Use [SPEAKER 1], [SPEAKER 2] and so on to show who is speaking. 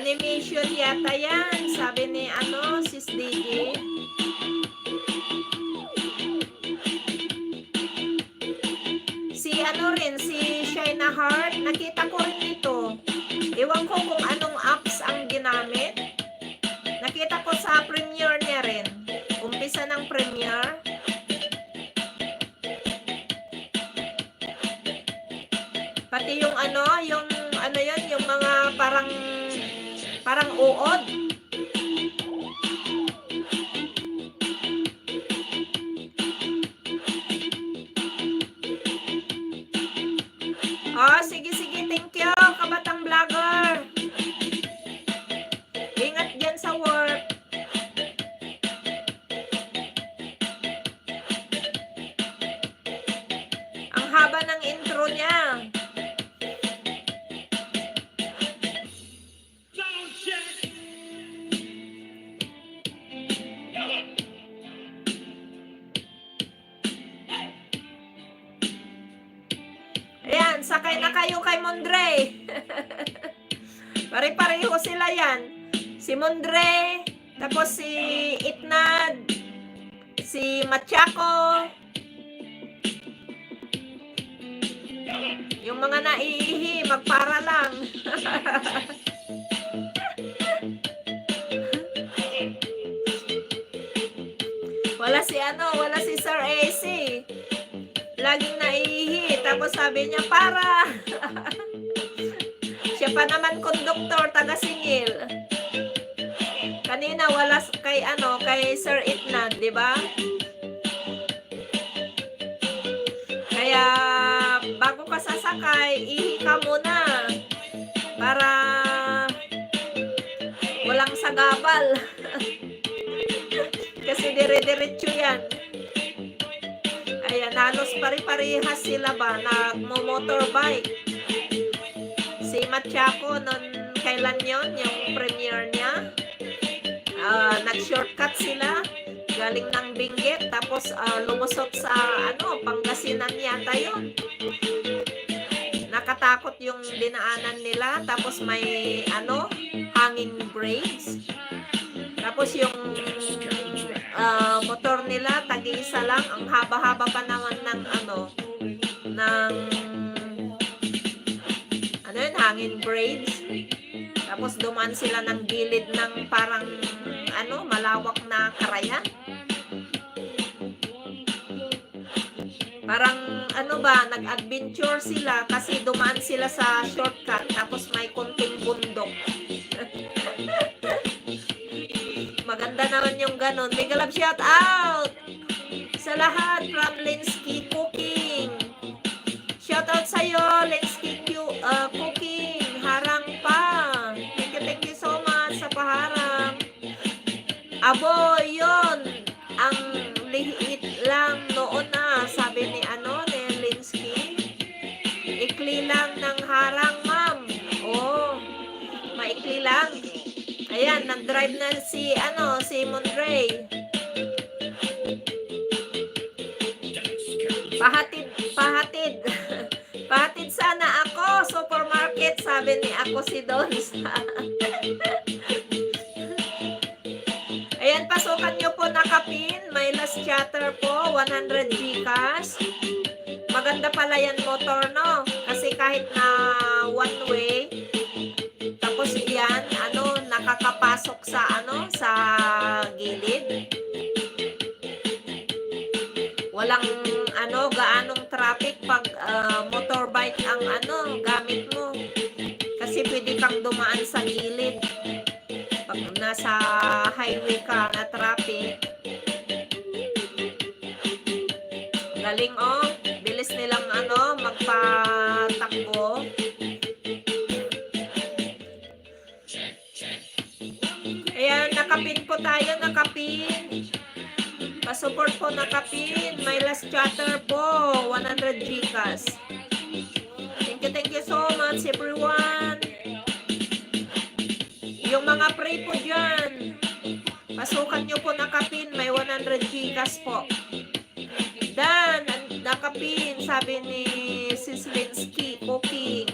[SPEAKER 1] Animation yata yan, sabi ni Sis DJ. Si si Shaina Heart, nakita ko rin ito. Ewan ko kung anong apps ang ginamit. Nakita ko sa Premiere niya rin. Umpisa ng Premiere. Pati yung yung yan, yung mga parang uod. Sige, thank you, kabatang vlogger. Ingat dyan sa work. Ang haba ng intro niya. Ayan, sakay na kayo kay Mondre. Pare-pareho sila yan. Si Mondre, tapos si Itnad, si Machako. Yung mga naiihi, magpara lang. Wala si Sir AC. Laging naiihi, tapos sabi niya, para. Siya pa naman konduktor, taga-singil. Kanina wala kay Sir Itnad, di ba? Kaya bago ka sasakay, ihi ka muna para walang sagabal. Kasi dire-diretso yan. Ayan, halos pare-parehas sila ba nagmo-motorbike. Si Machako nun, kailan yon yung premiere niya? Nag-shortcut sila galing ng Benguet, tapos lumusot sa Pangasinan yata yun. Nakatakot yung dinaanan nila, tapos may hanging brakes. Tapos yung motor nila tag-iisa lang, ang haba-haba pa naman ng hanging brakes. Tapos dumaan sila ng gilid ng parang malawak na karayan. Parang nag-adventure sila kasi dumaan sila sa shortcut, tapos may kunting bundok. Maganda naman yung ganon. Mega love shout out sa lahat from Linsky Cooking. Shout out sa'yo, Linsky Cooking. Harang pa. Thank you so much sa paharang. Abo, yun. Ang liit lang noon na, sabi ni Linsky. Ikli lang ng harang, ma'am. Maikli lang. Ayan, nag-drive na si Mondre. Pahatid. Pahatid sana ako, supermarket, sabi ni ako si Donsa. Ayan, pasukan nyo po na kapin. May last chatter po, 100 Gcash. Maganda pala yan motor, no? Kasi kahit na one way, tapos yan, nakakapasok sa gilid. Walang gaanong traffic pag motorbike ang gamit mo. Kasi pwede kang dumaan sa gilid. Pag nasa highway ka na traffic. Galing bilis nilang magpatakbo. Ayan, nakapin po tayo, nakapin. Pa-support po nakapin. May last chatter po, 100 Gcash. Thank you so much everyone. Yung mga pray po dyan, pasukan nyo po nakapin. May 100 Gcash po. Dan, nakapin, sabi ni Sis Linsky Cooking.